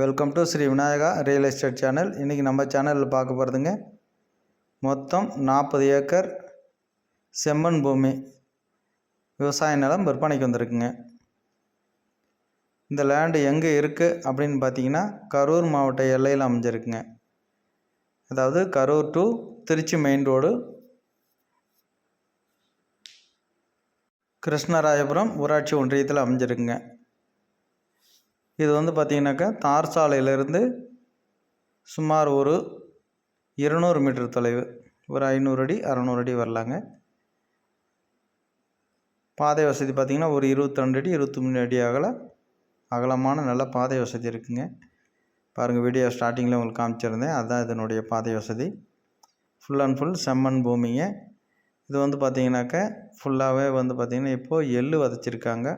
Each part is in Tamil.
Welcome to Shri Vinayaka real estate channel. இன்றைக்கி நம்ம சேனலில் பார்க்க போகிறதுங்க, மொத்தம் 40 ஏக்கர் செம்மண் பூமி விவசாய நிலம் விற்பனைக்கு வந்திருக்குங்க. இந்த லேண்டு எங்கே இருக்குது அப்படின்னு பார்த்தீங்கன்னா, கரூர் மாவட்ட எல்லையில் அமைஞ்சிருக்குங்க. அதாவது Karur to Tiruchi main road, Krishnarayapuram ஊராட்சி ஒன்றியத்தில் அமைஞ்சிருக்குங்க. இது வந்து பார்த்திங்கனாக்கா தார் சாலையிலேருந்து சுமார் ஒரு 200 மீட்டர் தொலைவு, ஒரு 500 அடி 600 அடி வரலாங்க. பாதை வசதி பார்த்திங்கன்னா ஒரு 22 அடி 23 அடி அகலமான நல்ல பாதை வசதி இருக்குங்க. பாருங்கள், வீடியோ ஸ்டார்டிங்கில் உங்களுக்கு காமிச்சிருந்தேன், அதுதான் இதனுடைய பாதை வசதி. ஃபுல் அண்ட் ஃபுல் செம்மண் பூமிங்க. இது வந்து பார்த்திங்கனாக்கா ஃபுல்லாகவே வந்து பார்த்திங்கன்னா இப்போது எள்ளு விதைச்சிருக்காங்க.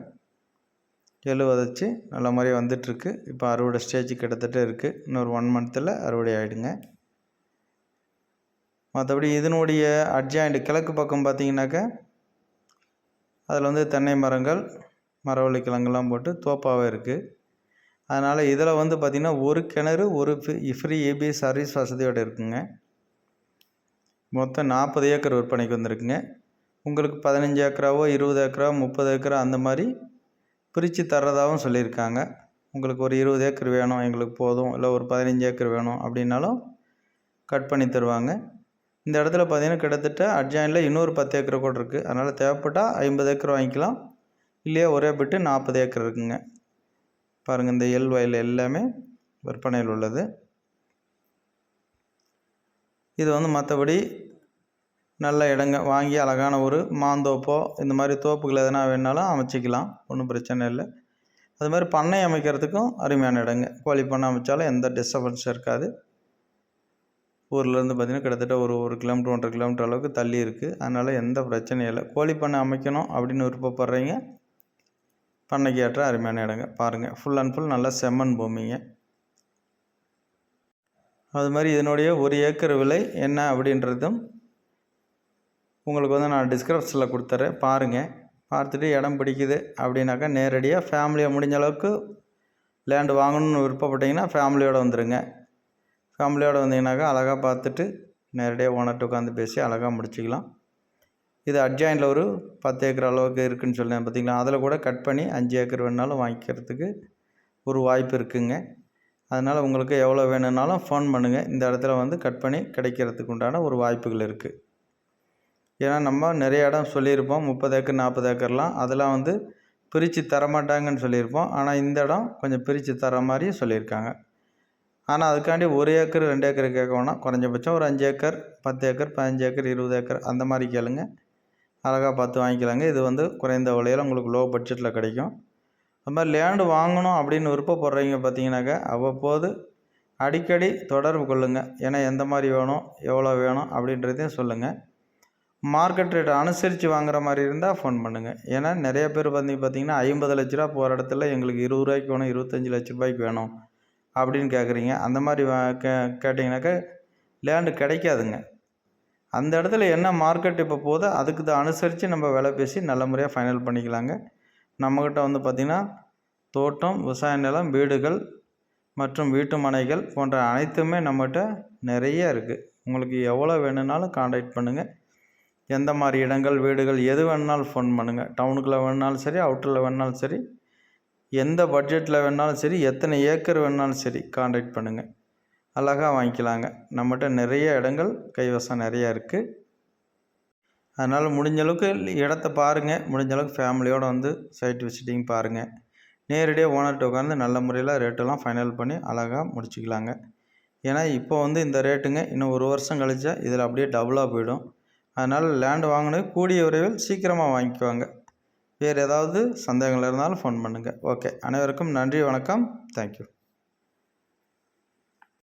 எள்ளு விதைச்சி நல்ல மாதிரி வந்துட்டுருக்கு. இப்போ அறுவடை ஸ்டேஜ் கிட்டத்தட்ட இருக்குது. இன்னொரு 1 மந்த்தில் அறுவடை ஆகிடுங்க. மற்றபடி இதனுடைய அட்ஜாயிண்ட் கிழக்கு பக்கம் பார்த்திங்கனாக்கா அதில் வந்து தென்னை மரங்கள், மரவள்ளி கிழங்குலாம் போட்டு தோப்பாகவே இருக்குது. அதனால் இதில் வந்து பார்த்திங்கன்னா ஒரு கிணறு, ஒரு ஃப்ரீ EB சர்வீஸ் வசதியோடு இருக்குங்க. மொத்தம் 40 ஏக்கர் விற்பனைக்கு வந்திருக்குங்க. உங்களுக்கு 15 ஏக்கராவோ 20 ஏக்கரா 30 ஏக்கரா அந்த மாதிரி பிரித்து தர்றதாகவும் சொல்லியிருக்காங்க. உங்களுக்கு ஒரு 20 ஏக்கர் வேணும், எங்களுக்கு போதும், இல்லை ஒரு 15 ஏக்கர் வேணும் அப்படின்னாலும் கட் பண்ணி தருவாங்க. இந்த இடத்துல பார்த்திங்கன்னா கிட்டத்தட்ட அட்ஜாயினில் இன்னொரு 10 ஏக்கர் கூட இருக்குது. அதனால் தேவைப்பட்டால் 50 ஏக்கர் வாங்கிக்கலாம், இல்லையா ஒரே பிட்டு 40 ஏக்கர் இருக்குங்க. பாருங்கள், இந்த எள் வயல் எல்லாமே விற்பனையில் உள்ளது. இது வந்து மற்றபடி நல்ல இடங்க வாங்கி அழகான ஒரு மாந்தோப்போ இந்த மாதிரி தோப்புகள் எதனா வேணாலும் அமைச்சிக்கலாம், ஒன்றும் பிரச்சனை இல்லை. அது மாதிரி பண்ணை அமைக்கிறதுக்கும் அருமையான இடங்க. கோழி பண்ணை அமைச்சாலும் எந்த டிஸ்டர்பன்ஸும் இருக்காது. ஊர்லேருந்து பார்த்திங்கன்னா கிட்டத்தட்ட ஒரு 1 கிலோமீட்டர் 1.5 கிலோமீட்டர் அளவுக்கு தள்ளி இருக்குது. அதனால் எந்த பிரச்சனையும் இல்லை. கோழி பண்ணை அமைக்கணும் அப்படின்னு விருப்பப்படுறீங்க, பண்ணைக்கு ஏற்ற அருமையான இடங்க. பாருங்கள், ஃபுல் அண்ட் ஃபுல் நல்ல செம்மண் பூமிங்க. அது மாதிரி இதனுடைய 1 ஏக்கர் விலை என்ன அப்படின்றதும் உங்களுக்கு வந்து நான் டிஸ்கிரிப்ஷனில் கொடுத்துட்றேன். பாருங்கள், பார்த்துட்டு இடம் பிடிக்குது அப்படின்னாக்கா நேரடியாக ஃபேமிலியாக முடிஞ்ச அளவுக்கு லேண்டு வாங்கணும்னு விருப்பப்பட்டிங்கன்னா ஃபேமிலியோடு வந்துடுங்க. ஃபேமிலியோடு வந்தீங்கன்னாக்கா அழகாக பார்த்துட்டு நேரடியாக ஓனர்கிட்ட உட்காந்து பேசி அழகாக முடிச்சிக்கலாம். இது அட்ஜாயிண்டில் ஒரு 10 ஏக்கர் அளவுக்கு இருக்குதுன்னு சொல்லுவேன் பார்த்திங்களா, அதில் கூட கட் பண்ணி 5 ஏக்கர் வேணுனாலும் வாங்கிக்கிறதுக்கு ஒரு வாய்ப்பு இருக்குதுங்க. அதனால் உங்களுக்கு எவ்வளோ வேணும்னாலும் ஃபோன் பண்ணுங்கள். இந்த இடத்துல வந்து கட் பண்ணி கிடைக்கிறதுக்கு உண்டான ஒரு வாய்ப்புகள் இருக்குது. ஏன்னா நம்ம நிறைய இடம் சொல்லியிருப்போம், 30 ஏக்கர் 40 ஏக்கர்லாம், அதெல்லாம் வந்து பிரித்து தரமாட்டாங்கன்னு சொல்லியிருப்போம். ஆனால் இந்த இடம் கொஞ்சம் பிரித்து தர மாதிரி சொல்லியிருக்காங்க. ஆனால் அதுக்காண்டி 1 ஏக்கர் 2 ஏக்கர் கேட்க வேணாம், குறைஞ்சபட்சம் ஒரு 5 ஏக்கர் 10 ஏக்கர் 15 ஏக்கர் 20 ஏக்கர் அந்த மாதிரி கேளுங்க, அழகாக பார்த்து வாங்கிக்கலாங்க. இது வந்து குறைந்த விலையில் உங்களுக்கு லோ பட்ஜெட்டில் கிடைக்கும். அது மாதிரி லேண்டு வாங்கணும் அப்படின்னு விருப்பப்படுறீங்க பார்த்தீங்கன்னாக்கா அவ்வப்போது அடிக்கடி தொடர்பு கொள்ளுங்கள். ஏன்னா எந்த மாதிரி வேணும், எவ்வளோ வேணும் அப்படின்றதையும் சொல்லுங்கள். மார்க்கெட் ரேட் அனுசரித்து வாங்குற மாதிரி இருந்தால் ஃபோன் பண்ணுங்கள். ஏன்னா நிறைய பேர் பார்த்திங்கன்னா 50 லட்ச ரூபா போகிற இடத்துல எங்களுக்கு 20 ரூபாய்க்கு வேணும், 25 லட்ச ரூபாய்க்கு வேணும் அப்படின்னு கேட்குறீங்க. அந்த மாதிரி கேட்டிங்கனாக்கா லேண்டு கிடைக்காதுங்க. அந்த இடத்துல என்ன மார்க்கெட் இப்போ போதோ அதுக்கு தான் அனுசரித்து நம்ம விலை பேசி நல்ல முறையாக ஃபைனல் பண்ணிக்கலாங்க. நம்மக்கிட்ட வந்து பார்த்திங்கன்னா தோட்டம், விவசாய நிலம், வீடுகள் மற்றும் வீட்டு மனைகள் போன்ற அனைத்துமே நம்மகிட்ட நிறைய இருக்குது. உங்களுக்கு எவ்வளோ வேணும்னாலும் கான்டாக்ட் பண்ணுங்கள். எந்த மாதிரி இடங்கள், வீடுகள் எது வேணுனாலும் ஃபோன் பண்ணுங்கள். டவுனுக்குள்ளே வேணுனாலும் சரி, அவுட்டரில் வேணுனாலும் சரி, எந்த பட்ஜெட்டில் வேணுனாலும் சரி, எத்தனை ஏக்கர் வேணுனாலும் சரி கான்டாக்ட் பண்ணுங்கள். அழகாக வாங்கிக்கலாங்க. நம்மகிட்ட நிறைய இடங்கள் கைவசம் நிறையா இருக்குது. அதனால் முடிஞ்ச அளவுக்கு இடத்த பாருங்கள். முடிஞ்ச அளவுக்கு ஃபேமிலியோடு வந்து சைட் விசிட்டிங் பாருங்கள். நேரடியாக ஓனர்கிட்ட உட்காந்து நல்ல முறையில் ரேட்டெல்லாம் ஃபைனல் பண்ணி அழகாக முடிச்சிக்கலாங்க. ஏன்னா இப்போ வந்து இந்த ரேட்டுங்க இன்னும் 1 வருஷம் கழிச்சா இதில் அப்படியே டபுளாக போயிடும். அதனால் லேண்டு வாங்கினது கூடிய விரைவில் சீக்கிரமாக வாங்கிக்குவாங்க. வேறு ஏதாவது சந்தேகங்கள் இருந்தாலும் ஃபோன் பண்ணுங்கள். ஓகே, அனைவருக்கும் நன்றி, வணக்கம், தேங்க்யூ.